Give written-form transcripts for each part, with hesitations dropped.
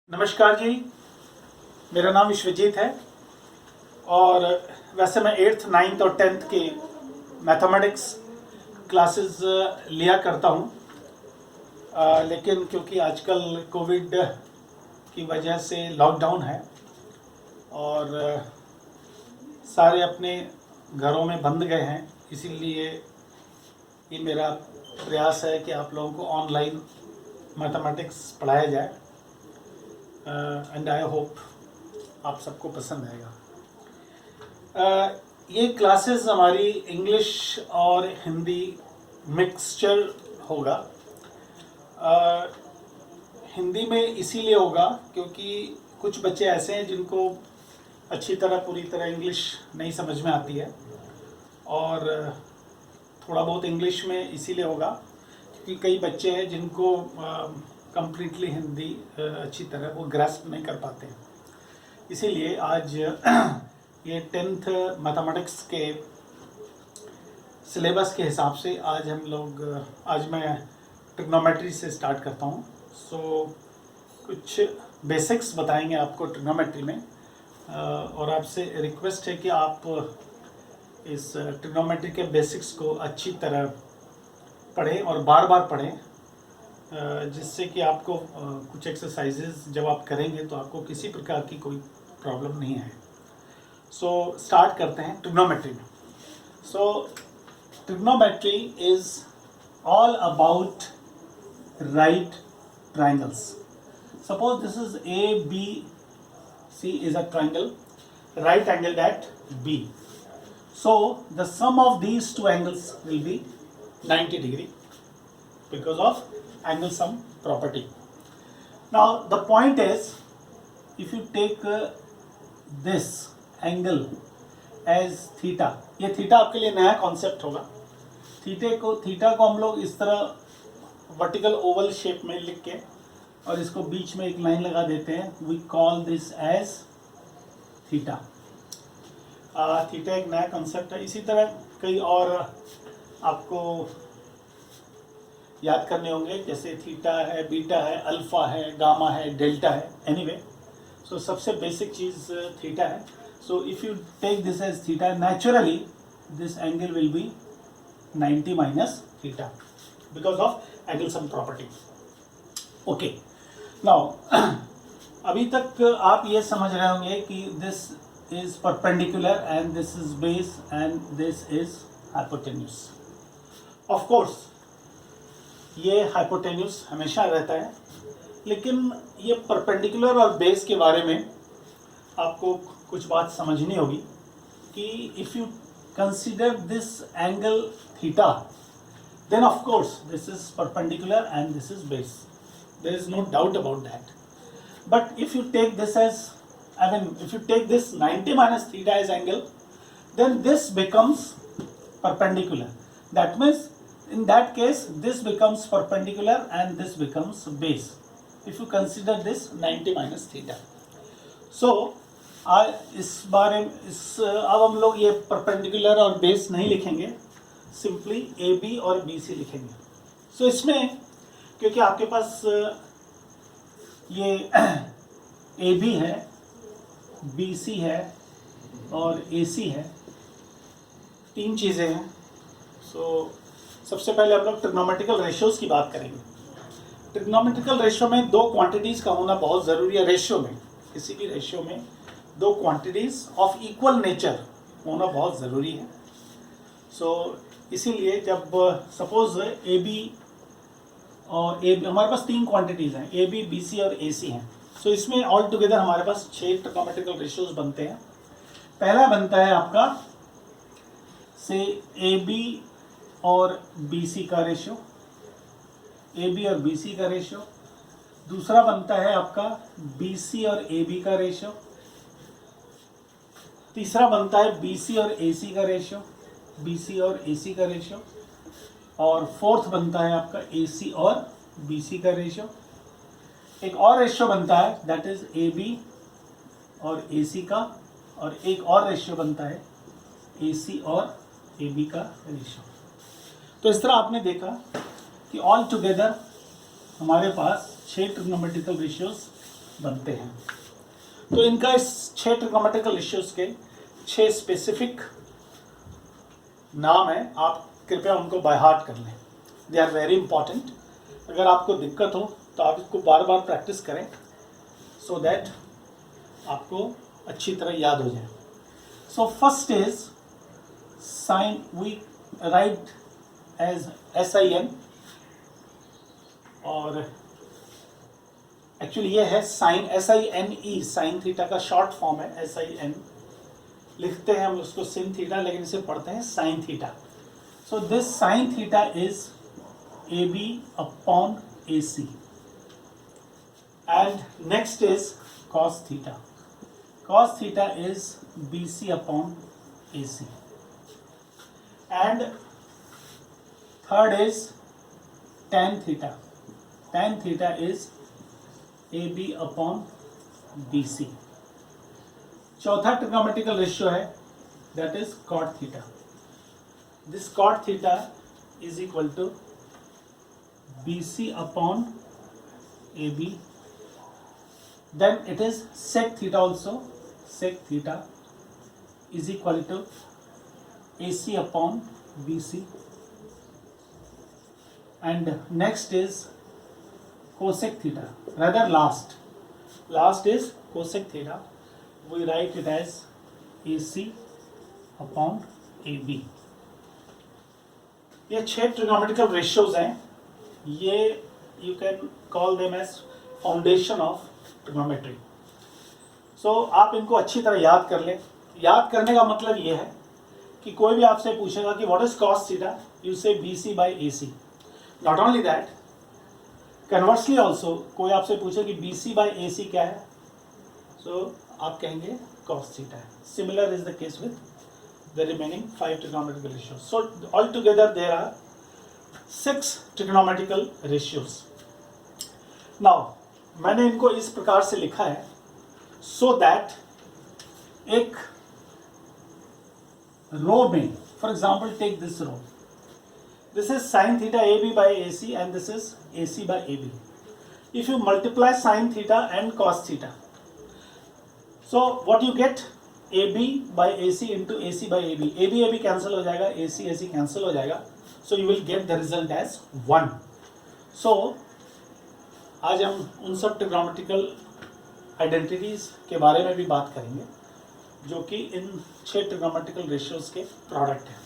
नमस्कार जी, मेरा नाम विश्वजीत है और वैसे मैं 8th, 9th और 10th के मैथमेटिक्स क्लासेस लिया करता हूँ, लेकिन क्योंकि आजकल कोविड की वजह से लॉकडाउन है और सारे अपने घरों में बंद गए हैं, इसीलिए ये मेरा प्रयास है कि आप लोगों को ऑनलाइन मैथमेटिक्स पढ़ाया जाए एंड आई होप आप सबको पसंद आएगा। ये क्लासेस हमारी इंग्लिश और हिंदी मिक्सचर होगा। हिंदी में इसीलिए होगा क्योंकि कुछ बच्चे ऐसे हैं जिनको अच्छी तरह पूरी तरह इंग्लिश नहीं समझ में आती है और थोड़ा बहुत इंग्लिश में इसीलिए होगा क्योंकि कई बच्चे हैं जिनको कंप्लीटली हिंदी अच्छी तरह वो ग्रास्प नहीं कर पाते हैं। इसीलिए आज ये 10th मैथमेटिक्स के सिलेबस के हिसाब से आज मैं ट्रिग्नोमेट्री से स्टार्ट करता हूँ। कुछ बेसिक्स बताएंगे आपको ट्रिग्नोमेट्री में और आपसे रिक्वेस्ट है कि आप इस ट्रिग्नोमेट्री के बेसिक्स को अच्छी तरह पढ़ें और बार बार पढ़ें, जिससे कि आपको कुछ एक्सरसाइजेज जब आप करेंगे तो आपको किसी प्रकार की कोई प्रॉब्लम नहीं है। स्टार्ट करते हैं ट्रिग्नोमेट्री में। Trigonometry is all about right triangles. Suppose this is A B C is a triangle, right angled at B. So the sum of these two angles will be 90 degree because of angle sum property. Now the point is, if you take this angle as theta, ये theta आपके लिए नया concept होगा। Theta को हम लोग इस तरह वर्टिकल ओवल शेप में लिख के और इसको बीच में एक लाइन लगा देते हैं। We call this as theta. Theta एक नया कॉन्सेप्ट है। इसी तरह कई और आपको याद करने होंगे, जैसे थीटा है, बीटा है, अल्फा है, गामा है, डेल्टा है। एनीवे, सबसे बेसिक चीज़ थीटा है। If you take this as theta, naturally this angle will be 90 minus theta because of angle sum property. Okay, now अभी तक आप ये समझ रहे होंगे कि this is perpendicular and this is base and this is hypotenuse. Of course ये hypotenuse हमेशा रहता है, लेकिन ये परपेंडिकुलर और बेस के बारे में आपको कुछ बात समझनी होगी कि if you consider this angle theta, then of course this is perpendicular and this is base. There is no doubt about that. But if you take this as, if you take this 90 minus theta as angle, then this becomes perpendicular. That means in that case this becomes perpendicular and this becomes base. If you consider this 90 minus theta. अब हम लोग ये perpendicular और base नहीं लिखेंगे, simply AB और BC लिखेंगे। इसमें क्योंकि आपके पास ये AB है, BC है और AC है, तीन चीज़ें हैं। सबसे पहले हम लोग ट्रिग्नोमेट्रिकल रेशियोज़ की बात करेंगे। ट्रिग्नोमेट्रिकल रेशियो में दो क्वांटिटीज़ का होना बहुत ज़रूरी है। रेशियो में, किसी भी रेशियो में दो क्वांटिटीज़ ऑफ इक्वल नेचर होना बहुत ज़रूरी है। इसीलिए जब सपोज AB और हमारे पास तीन क्वांटिटीज़ हैं, AB, BC और AC हैं। इसमें ऑल टुगेदर हमारे पास 6 ट्रिग्नोमेट्रिकल रेशियोज बनते हैं। पहला बनता है आपका से AB और BC का रेशियो, AB और BC का रेशियो। दूसरा बनता है आपका BC और AB का रेशियो। तीसरा बनता है BC और AC का रेशियो, BC और AC का रेशियो। और फोर्थ बनता है आपका AC और BC का रेशियो। एक और रेशियो बनता है दैट इज AB और AC का, और एक और रेशियो बनता है AC और AB का रेशियो। इस तरह आपने देखा कि ऑल टुगेदर हमारे पास 6 ट्रिग्नोमेट्रिकल रेशियोज बनते हैं। तो इनका इस 6 ट्रिग्नोमेट्रिकल रेशियोज के 6 स्पेसिफिक नाम है, आप कृपया उनको बाय हार्ट कर लें। They are very important. अगर आपको दिक्कत हो तो आप इसको बार बार प्रैक्टिस करें सो दैट आपको अच्छी तरह याद हो जाए। So first is sine, we write as SIN, और एक्चुअली ये है साइन, SINE, साइन थीटा का शॉर्ट फॉर्म है SIN। लिखते हैं हम उसको सिन थीटा, लेकिन इसे पढ़ते हैं sine theta. So this sine theta is AB upon AC, and next is cos theta. Cos theta is BC upon AC, and third is tan theta. Tan theta is AB upon BC. चौथा trigonometrical ratio है, that is cot theta. This cot theta is equal to BC upon AB. Then it is sec theta also. Sec theta is equal to AC upon BC. And next is cosec theta. Rather last is cosec theta. We write it as AC upon AB. ये 6 trigonometrical ratios हैं। ये you can call them as foundation of trigonometry. So आप इनको अच्छी तरह याद कर लें। याद करने का मतलब ये है कि कोई भी आपसे पूछेगा कि what is cos theta, you से BC by AC। Not only that, conversely also कोई आपसे पूछे कि BC by AC क्या है, सो आप कहेंगे कॉस थीटा है। Similar is the case with the remaining 5 trigonometrical ratios. So altogether there are 6 trigonometrical ratios. Now मैंने इनको इस प्रकार से लिखा है so that एक रो में, for example take this row, this is sin theta AB by AC and this is AC by AB. If you multiply sin theta and cos theta, so what you get, AB by AC into AC by AB. AB cancel हो जाएगा, AC cancel हो जाएगा, so you will get the result as 1. So आज हम उन सब trigonometrical identities के बारे में भी बात करेंगे जो कि इन 6 ट्रिग्नोमेट्रिकल रेशियोज के प्रोडक्ट हैं।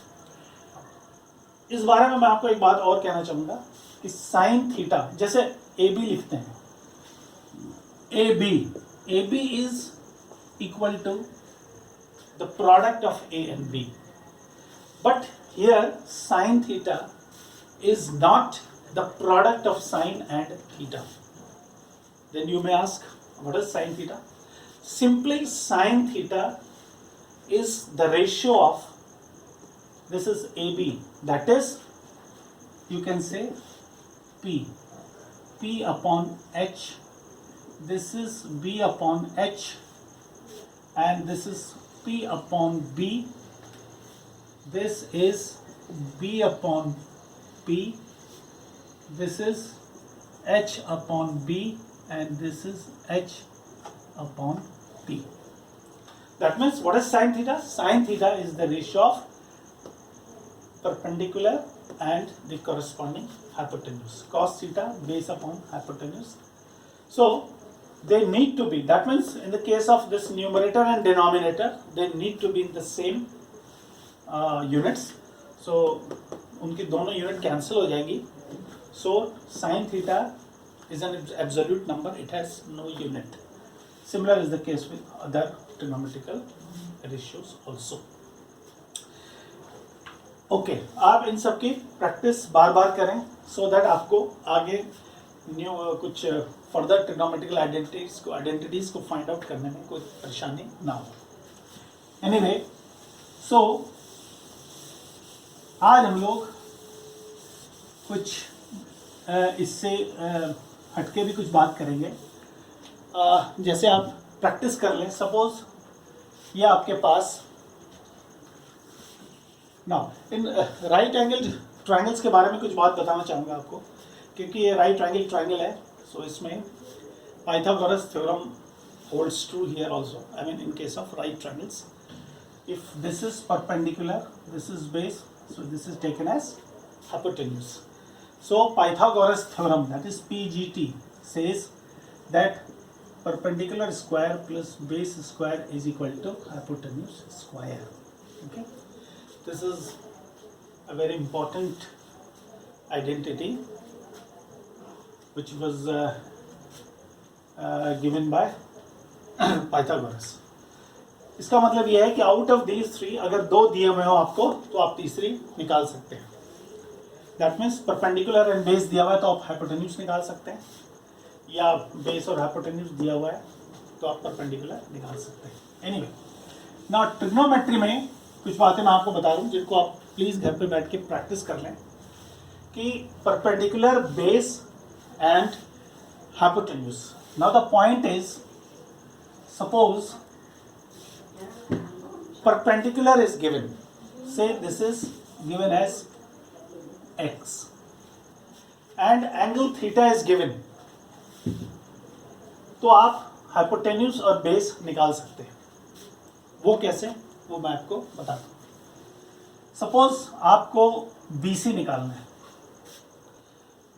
इस बारे में मैं आपको एक बात और कहना चाहूँगा कि साइन थीटा, जैसे AB लिखते हैं, AB is equal to the product of A and B, but here sin theta is not the product of sin and theta. Then you may ask, what is sin theta? Simply sin theta is the ratio of, this is AB, that is you can say P upon H, this is B upon H, and this is P upon B, this is B upon P, this is H upon B, and this is H upon P. That means what is sin theta? Sin theta is the ratio of perpendicular and the corresponding hypotenuse. Cos theta base upon hypotenuse. So they need to be, that means in the case of this numerator and denominator, they need to be in the same units. So उनकी दोनों unit cancel हो जाएंगी. So sin theta is an absolute number, it has no unit. Similar is the case with other trigonometrical ratios also. Okay, आप इन सब की practice बार बार करें so that आपको आगे कुछ फर्दर ट्रिग्नोमेट्रिकल आइडेंटिटीज को फाइंड आउट करने में कोई परेशानी ना हो। एनीवे, सो आज हम लोग कुछ इससे हटके भी कुछ बात करेंगे। जैसे आप प्रैक्टिस कर लें, सपोज ये आपके पास ना इन राइट एंगल ट्रायंगल्स के बारे में कुछ बात बताना चाहूँगा आपको, क्योंकि ये राइट ट्रायंगल है। सो इसमें Pythagoras theorem holds true here also. I mean, in case of right triangles, if this is perpendicular, this is base, so this is taken as hypotenuse. So Pythagoras theorem, that is PGT, says that perpendicular square plus base square is equal to hypotenuse square. Okay, this is a very important identity which was given by Pythagoras. इसका मतलब यह है कि out of these three अगर दो दिए हुए हो आपको तो आप तीसरी निकाल सकते हैं. That means perpendicular and base दिया हुआ है तो आप हाइपोटेन्यूज निकाल सकते हैं, या बेस और हाइपोटेन्यूज दिया हुआ है तो आप परपेंडिकुलर निकाल सकते हैं. एनीवे, नाउ ट्रिग्नोमेट्री में कुछ बातें मैं आपको बता दूं जिनको आप प्लीज घर पे बैठ के प्रैक्टिस कर लें कि perpendicular base and hypotenuse. Now the point is, suppose perpendicular is given, say this is given as x and angle theta is given, तो आप हाइपोटेन्यूज और बेस निकाल सकते हैं. वो कैसे, वो मैं आपको बताता हूं. सपोज आपको BC निकालना है,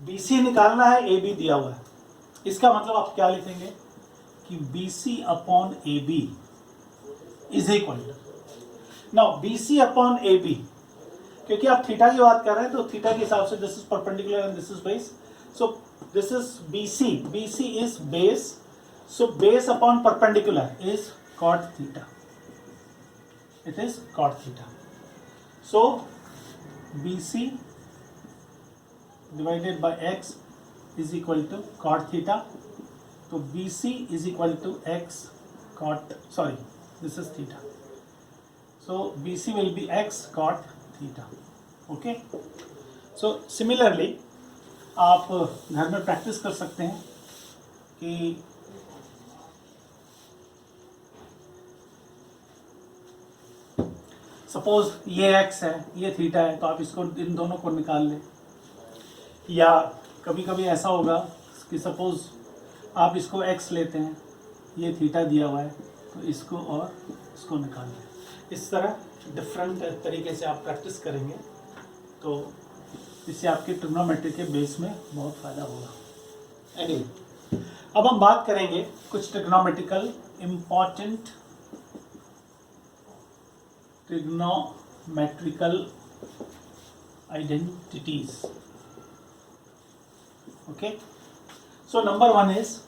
BC निकालना है, AB दिया हुआ है. इसका मतलब आप क्या लिखेंगे कि BC upon AB is equal to, now BC upon AB, क्योंकि आप थीटा की बात कर रहे हैं तो थीटा के हिसाब से this is perpendicular and this is base, so this is BC is base, so base upon perpendicular is cot theta, it is cot theta. So BC divided by x is equal to cot theta. तो BC is equal to x cot, sorry, this is theta. So BC will be x cot theta. Okay. So similarly आप घर में practice कर सकते हैं कि suppose ये x है, ये थीटा है, तो आप इसको इन दोनों को निकाल लें. या कभी कभी ऐसा होगा कि सपोज आप इसको x लेते हैं, ये थीटा दिया हुआ है, तो इसको और इसको निकाल लें. इस तरह डिफरेंट तरीके से आप प्रैक्टिस करेंगे तो इससे आपके ट्रिग्नोमेट्री के बेस में बहुत फ़ायदा होगा. एनीवे, अब हम बात करेंगे कुछ trigonometrical important trigonometrical identities. Okay, so number one is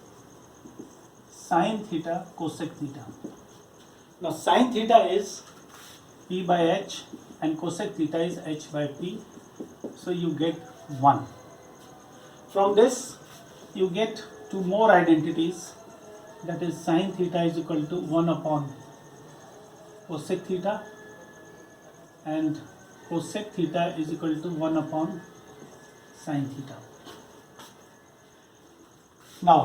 sin theta cosec theta. Now sin theta is p by h and cosec theta is h by p, so you get 1. From this you get two more identities, that is sin theta is equal to 1 upon cosec theta and cosec theta is equal to 1 upon sin theta. Now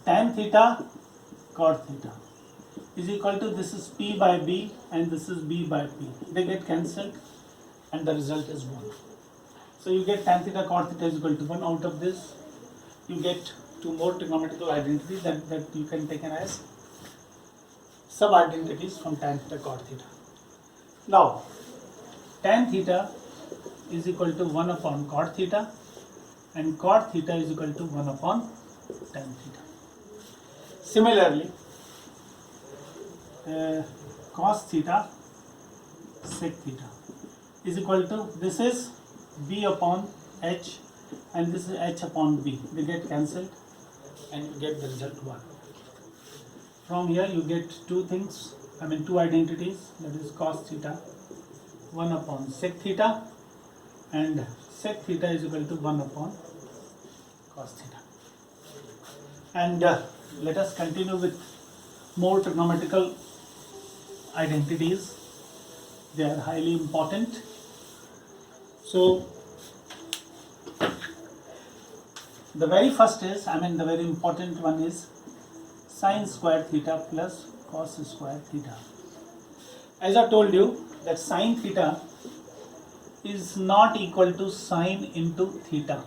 tan theta cot theta is equal to, this is p by b and this is b by p. They get cancelled and the result is 1. So you get tan theta cot theta is equal to 1. Out of this you get two more trigonometrical identities that you can take as sub identities from tan theta cot theta. Now tan theta is equal to 1 upon cot theta and cot theta is equal to 1 upon tan theta. Similarly, cos theta sec theta is equal to, this is b upon h and this is h upon b. They get cancelled and you get the result 1. From here you get two things, I mean two identities, that is cos theta 1 upon sec theta and sec theta is equal to 1 upon cos theta. And let us continue with more trigonometrical identities. They are highly important. So the very first is, I mean the very important one is sin square theta plus cos square theta. As I told you that sin theta is not equal to sin into theta.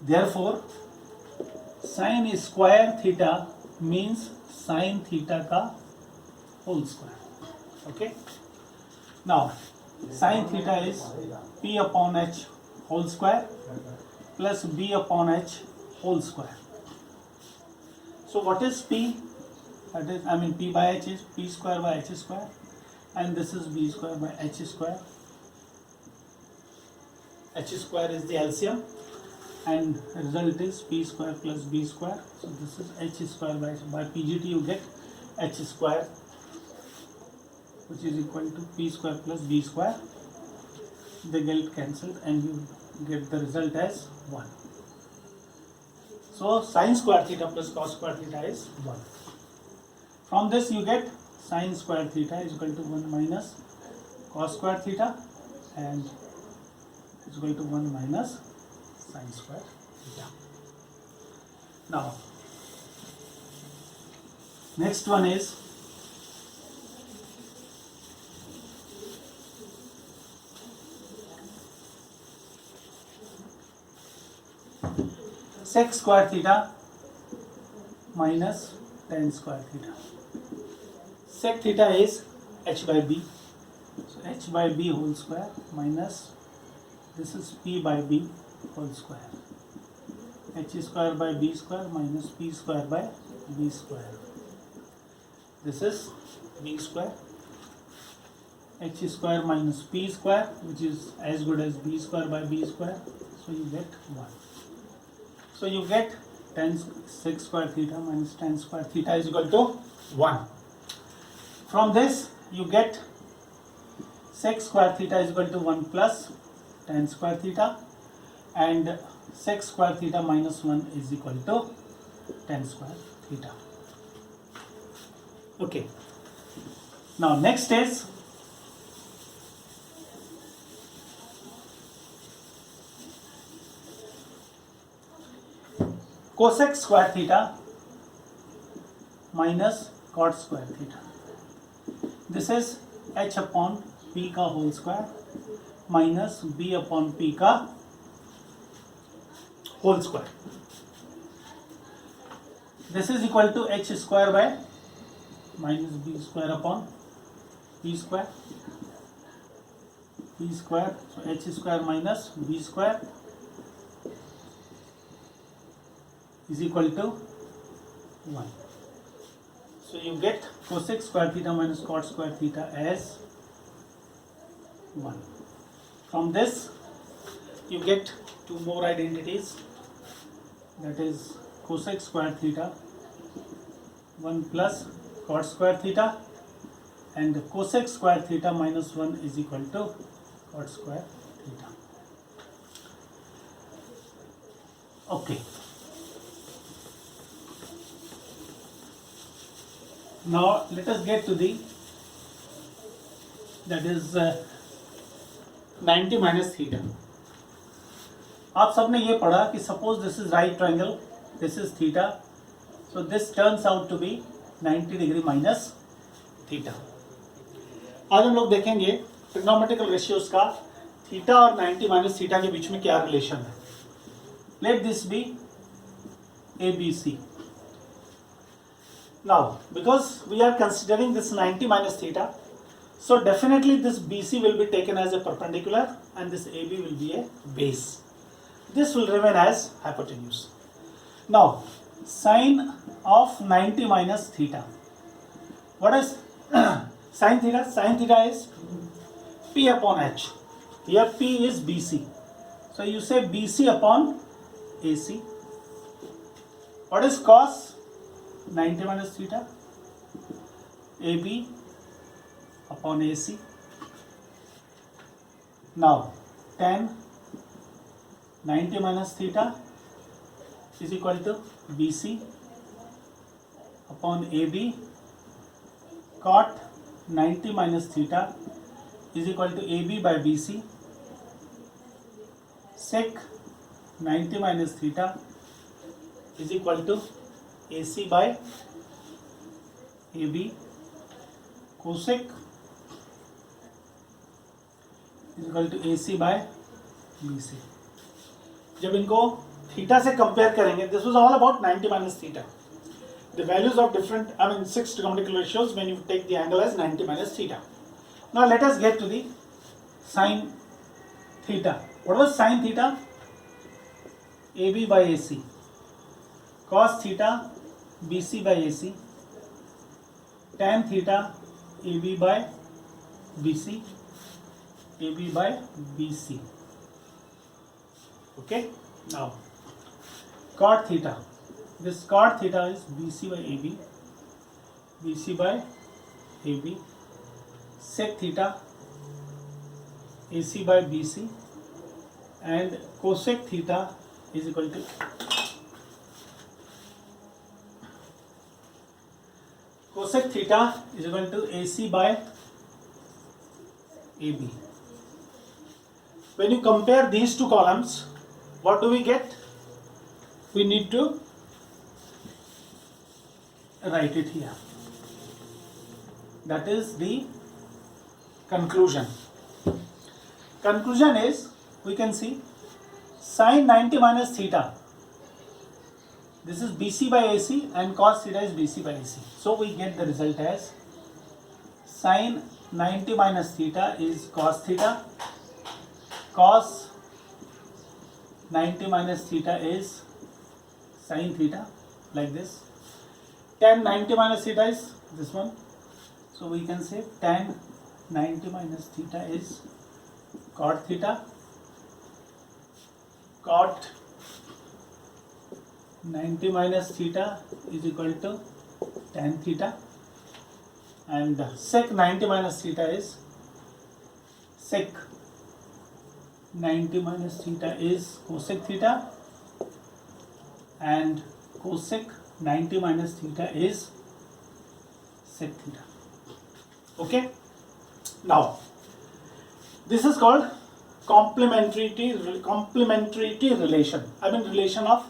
Therefore sine square theta means sine theta का whole square. Okay. Now sin theta is p upon h whole square plus b upon h whole square. So what is p? That is, I mean, p by h is p square by h square, and this is b square by h square. H square is the LCM, and result is p square plus b square. So this is h square by PGT you get h square, which is equal to p square plus b square. They get cancelled and you get the result as 1. So sin square theta plus cos square theta is 1. From this you get sin square theta is equal to 1 minus cos square theta, and is equal to 1 minus sin square theta. Now next one is sec square theta minus tan square theta. Sec theta is h by b, so h by b whole square minus this is p by b whole square. H square by b square minus p square by b square. This is b square. H square minus p square, which is as good as b square by b square, so you get 1. So you get tan sec square theta minus tan square theta is equal to 1. From this you get sec square theta is equal to 1 plus tan square theta, and sec square theta minus 1 is equal to tan square theta. Okay. Now next is cosec square theta minus cot square theta. This is h upon p का whole square minus b upon p का whole square. This is equal to h square by minus b square upon p square. P square, so h square minus b square is equal to 1. So you get cosec square theta minus cot square theta as 1. From this you get two more identities, that is cosec square theta 1 plus cot square theta, and cosec square theta minus 1 is equal to cot square theta. Okay. Now let us get to the, that is 90 minus theta. आप सबने ये पढ़ा कि suppose this is right triangle, this is theta, so this turns out to be 90 degree minus theta. आज हम लोग देखेंगे trigonometrical ratios का थीटा और 90 माइनस थीटा के बीच में क्या रिलेशन है. Let this be ABC. Now, because we are considering this 90 minus theta, so definitely this BC will be taken as a perpendicular and this AB will be a base. This will remain as hypotenuse. Now, sine of 90 minus theta. What is sine theta? Sine theta is P upon H. Here P is BC. So you say BC upon AC. What is cos 90 minus theta? AB upon AC. Now tan 90 minus theta is equal to BC upon AB. Cot 90 minus theta is equal to AB by BC. Sec 90 minus theta is equal to AC by AB. Cosec is equal to AC by BC. जब इनको theta से compare करेंगे, this was all about 90 minus theta, the values of different, I mean 6 trigonometric ratios when you take the angle as 90 minus theta. Now let us get to the sine theta. What was sine theta? AB by AC, cos theta BC by AC, tan theta AB by BC, AB by BC. Okay, now cot theta, this cot theta is BC by AB, BC by AB, sec theta AC by BC, and cosec theta is equal to cosec theta is equal to AC by AB. When you compare these two columns, what do we get? We need to write it here. That is the conclusion. Conclusion is, we can see sine 90 minus theta, this is BC by AC, and cos theta is BC by AC. So we get the result as sine 90 minus theta is cos theta, cos 90 minus theta is sin theta, like this. Tan 90 minus theta is this one, so we can say tan 90 minus theta is cot theta, cot 90 minus theta is equal to tan theta, and sec 90 minus theta is sec 90 minus theta is cosec theta, and cosec 90 minus theta is sec theta. Okay, now this is called complementarity relation, I mean relation of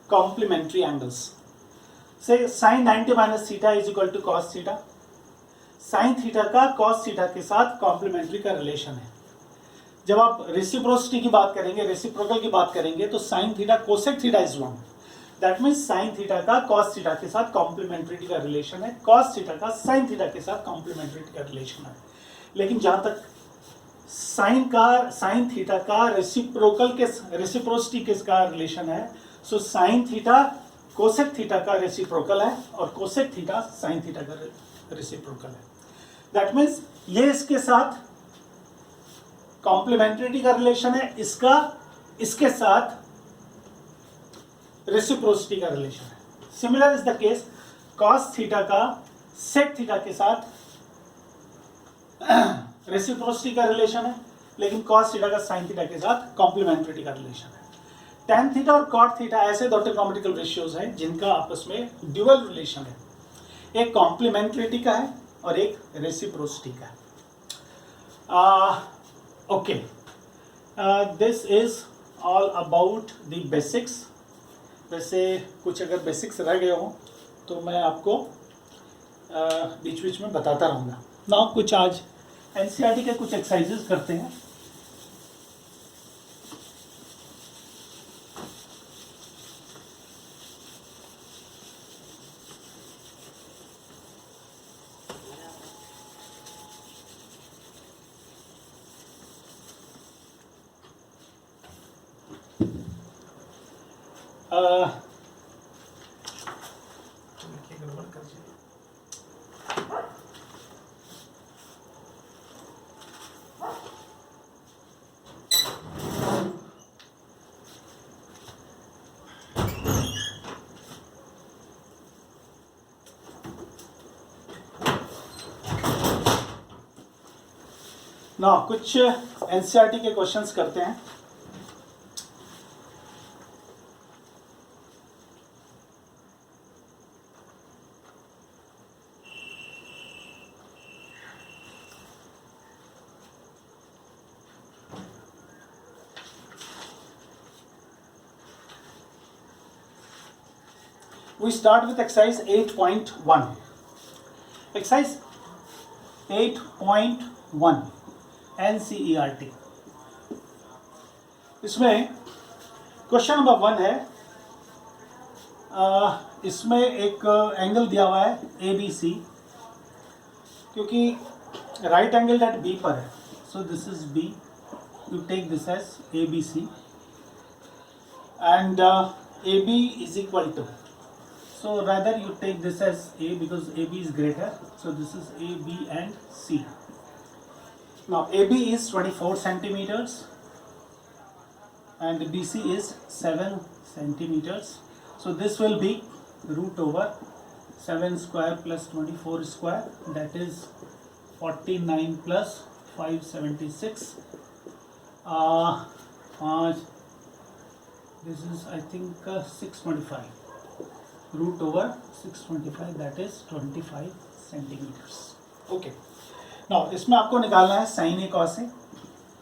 complementary angles. Say sin 90 minus theta is equal to cos theta, sin theta का cos theta के साथ complementary का relation है. जब आप reciprocity की बात करेंगे, रेसिप्रोकल की बात करेंगे, तो sine theta cosec theta is 1, that means sine theta का कॉस थीटा के साथ कॉम्प्लीमेंट्रिटी का रिलेशन है, कॉस थीटा का साइन थीटा के साथ कॉम्प्लीमेंट्रिटी का रिलेशन है. लेकिन जहां तक साइन थीटा का रेसिप्रोसिटी किसका रिलेशन है, so sine theta cosec theta का रेसिप्रोकल है और कोसेक थीटा साइन थीटा का रेसिप्रोकल है. दैट मीन्स ये इसके साथ कॉम्प्लीमेंट्रिटी का रिलेशन है, इसका इसके साथ रेसिप्रोसिटी का रिलेशन है. Similar is the case cos theta का सेक थीटा के साथ रेसिप्रोसिटी का रिलेशन है, लेकिन कॉस थीटा का साइन थीटा के साथ कॉम्प्लीमेंट्रिटी का रिलेशन है. टैन थीटा और कॉट थीटा ऐसे दो ट्रिग्नोमेट्रिकल रेशियोज हैं जिनका आपस में ड्यूअल रिलेशन है, एक कॉम्प्लीमेंट्रिटी का है और एक रेसिप्रोसिटी का है. Okay, this is all about the basics. वैसे कुछ अगर बेसिक्स रह गए हों तो मैं आपको बीच बीच में बताता रहूँगा. ना कुछ आज एनसीईआरटी के कुछ एक्सरसाइजेस करते हैं. ना कुछ एनसीईआरटी के क्वेश्चंस करते हैं. We start with exercise 8.1. Exercise 8.1 NCERT. इसमें क्वेश्चन नंबर 1 है, इसमें एक एंगल दिया हुआ है ABC, क्योंकि राइट एंगल एट B पर है, so this is B, you take this as ABC and AB is equal to, so rather you take this as A because AB is greater, so this is A, B and C. Now AB is 24 centimeters and BC is 7 centimeters, so this will be root over 7 square plus 24 square, that is 49 plus 576, 5, this is I think 625, root over 625, that is 25 centimeters. Okay, now इसमें आपको निकालना है sin A cos A,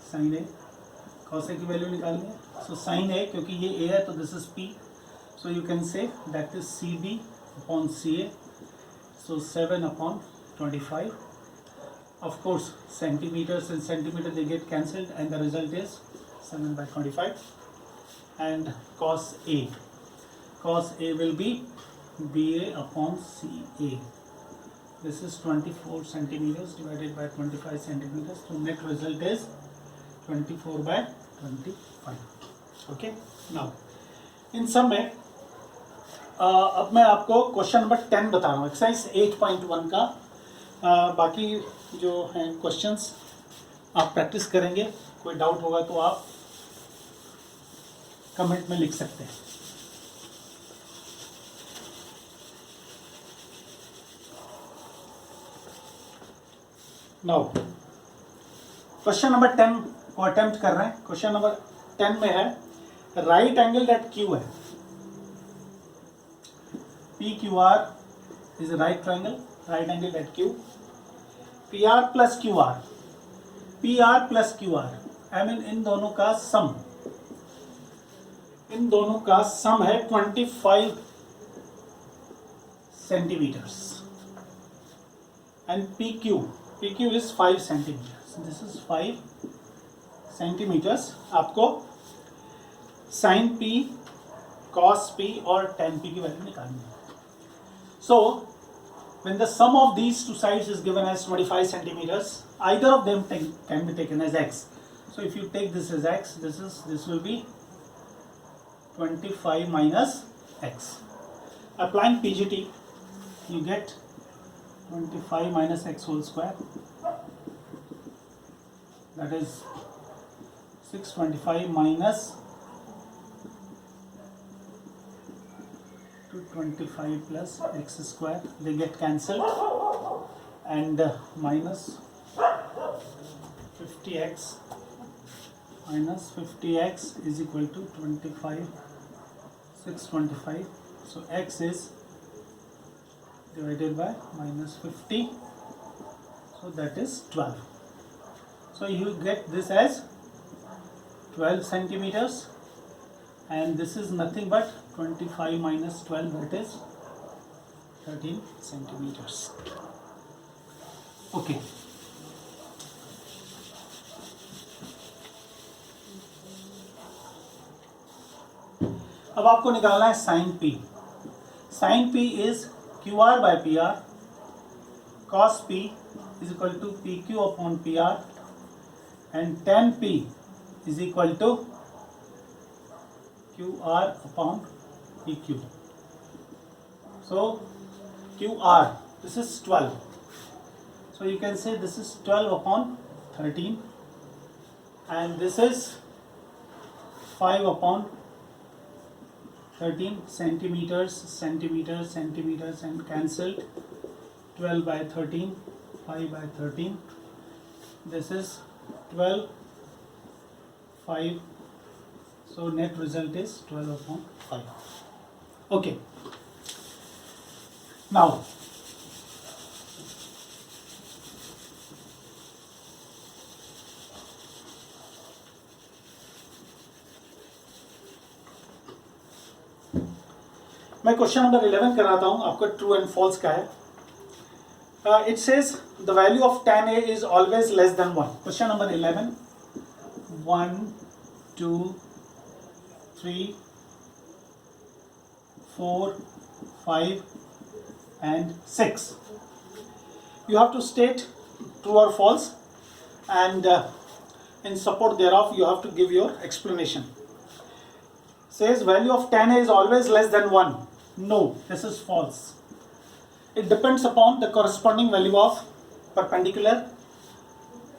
sin A cos A की value निकालनी है. So sin A, क्योंकि ये A है तो this is P, so you can say that is CB upon CA, so 7 upon 25. Of course centimeters and centimeter they get cancelled and the result is 7 by 25. And cos A will be BA upon CA. This is 24 centimeters divided by 25 centimeters, so net result is 24 by 25. Okay, now इन सब में अब मैं आपको question number 10 बता रहा हूँ, exercise 8.1 का. बाकी जो हैं क्वेश्चंस आप प्रैक्टिस करेंगे, कोई डाउट होगा तो आप कमेंट में लिख सकते हैं. नाउ क्वेश्चन नंबर 10 को अटेम्प्ट कर रहे हैं. क्वेश्चन नंबर 10 में है राइट एंगल दैट क्यू है, PQR is right triangle, right angle that Q, PR plus QR, PR plus QR, I mean इन दोनों का सम, इन दोनों का सम है 25 centimetres, and PQ is 5 centimetres, this is 5 centimetres. आपको साइन P, cos P और tan P की वैल्यू निकालनी है. सो when the sum of these two sides is given as 25 centimeters, either of them can be taken as x. So if you take this as x, this will be 25 minus x. Applying PGT, you get 25 minus x whole square, that is 625 minus 225 plus x square, they get cancelled, and minus 50x minus 50x is equal to 25, 625, so x is divided by minus 50, so that is 12. So you get this as 12 centimeters, and this is nothing but 25 minus 12, that is 13 centimeters. Okay. अब आपको निकालना है sine P. Sine P is QR by PR, cos P is equal to PQ upon PR, and tan P is equal to QR upon PQ. So QR, this is 12. So you can say this is 12 upon 13, and this is 5 upon 13 centimeters, centimeters, centimeters, and cancelled. 12 by 13, 5 by 13. This is 12, 5. So net result is 12 upon 5. Okay. Now मैं question number 11 कराता हूं आपको, true and false का है. It says the value of tan A is always less than 1. Question number 11, 1, 2, 3, 4, 5 and 6. You have to state true or false, and in support thereof you have to give your explanation. Says value of tan A is always less than 1. No, this is false. It depends upon the corresponding value of perpendicular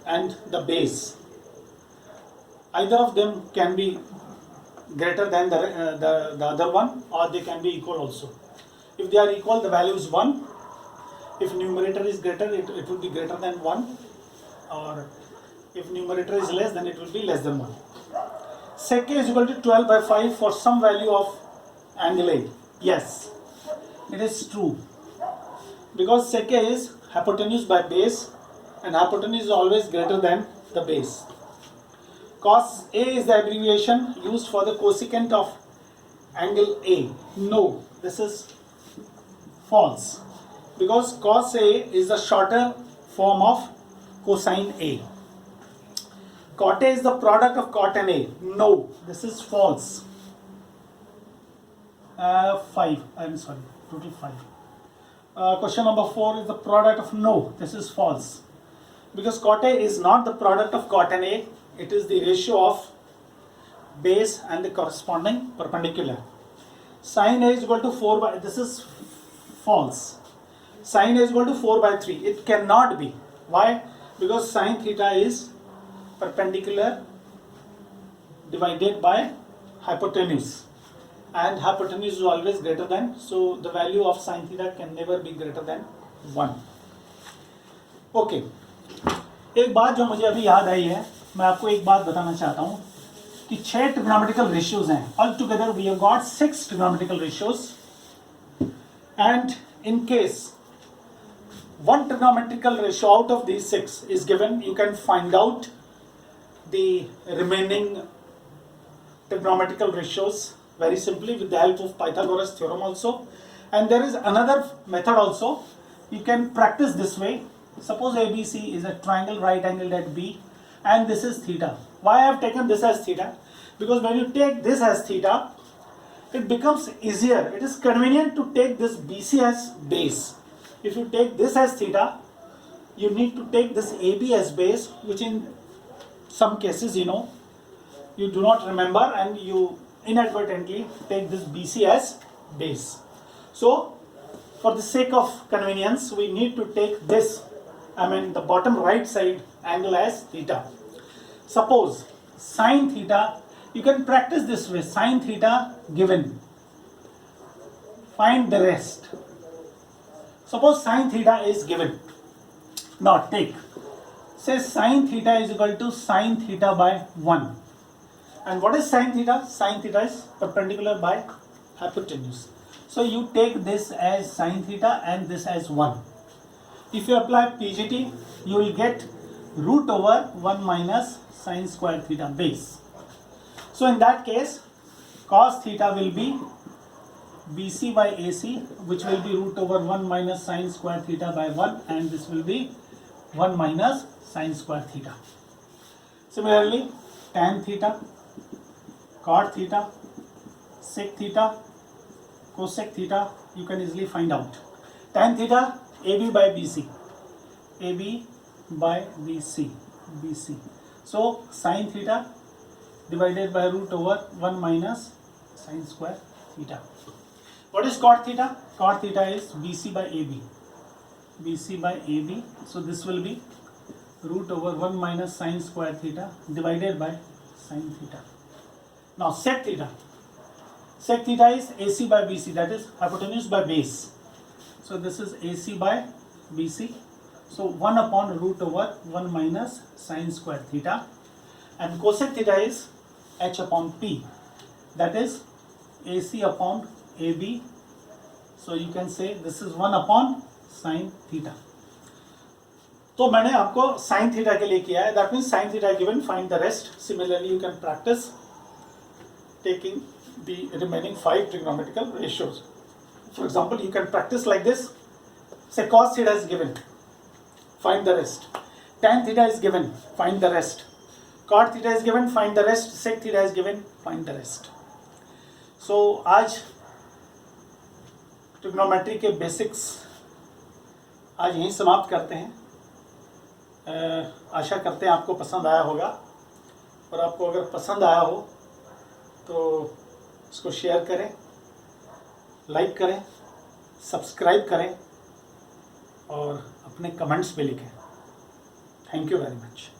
and the base. Either of them can be greater than the other one, or they can be equal also. If they are equal, the value is 1. If numerator is greater, it will be greater than 1, or if numerator is less, then it will be less than 1. Sec A is equal to 12 by 5 for some value of angle A. Yes, it is true, because sec A is hypotenuse by base, and hypotenuse is always greater than the base. Cos A is the abbreviation used for the cosecant of angle A. No, this is false, because cos A is the shorter form of cosine A. Cot A is the product of cot and A. No, this is false. 5, I'm sorry, total 5. Question number 4 is the product of, no, this is false, because cot A is not the product of cot and A, it is the ratio of base and the corresponding perpendicular. Sin A is equal to 4 by, this is false. Sin A is equal to 4 by 3, it cannot be. Why? Because sin theta is perpendicular divided by hypotenuse, and hypotenuse is always greater than, so the value of sin theta can never be greater than 1. Okay, एक बात जो मुझे अभी याद आई है, मैं आपको एक बात बताना चाहता हूँ कि 6 ट्रिग्नोमेट्रिकल रेशियोज हैं. All together we have got 6 trigonometrical ratios, and in case one trigonometrical ratio out of these 6 is given, you can find out the remaining trigonometrical ratios very simply with the help of Pythagoras theorem also. And there is another method also, you can practice this way. Suppose ABC is a triangle right angled at B, and this is theta. Why I have taken this as theta? Because when you take this as theta, it becomes easier, it is convenient to take this BC as base. If you take this as theta, you need to take this AB as base, which in some cases you do not remember, and you inadvertently take this BC as base. So for the sake of convenience, we need to take this, the bottom right side angle as theta. Suppose sin theta, you can practice this way, sin theta given, find the rest. Suppose sin theta is given. Now take, say sin theta is equal to sin theta by 1. And what is sin theta? Sin theta is perpendicular by hypotenuse. So you take this as sin theta and this as 1. If you apply PGT, you will get root over 1 minus sin square theta base. So in that case, cos theta will be BC by AC, which will be root over 1 minus sin square theta by 1, and this will be 1 minus sin square theta. Similarly, tan theta, cot theta, sec theta, cosec theta, you can easily find out. Tan theta, AB by BC, AB by BC, BC. So sin theta divided by root over 1 minus sin square theta. What is cot theta? Cot theta is BC by AB, BC by AB. So this will be root over 1 minus sin square theta divided by sin theta. Now sec theta. Sec theta is AC by BC, that is hypotenuse by base. So this is AC by BC. So 1 upon root over 1 minus sin square theta. And cosec theta is H upon P, that is AC upon AB. So you can say this is 1 upon sin theta. तो मैंने आपको sin theta के लिए किया है. That means sin theta given, find the rest. Similarly, you can practice taking the remaining 5 trigonometrical ratios. For example, you can practice like this. Say cos theta is given, find the rest. Tan theta is given, find the rest. Cot theta is given, find the rest. Sec theta is given, find the rest. सो आज trigonometry के basics आज यहीं समाप्त करते हैं। आशा करते हैं आपको पसंद आया होगा, और आपको अगर पसंद आया हो तो इसको शेयर करें, लाइक करें, सब्सक्राइब करें और अपने कमेंट्स पे लिखें। Thank you very much.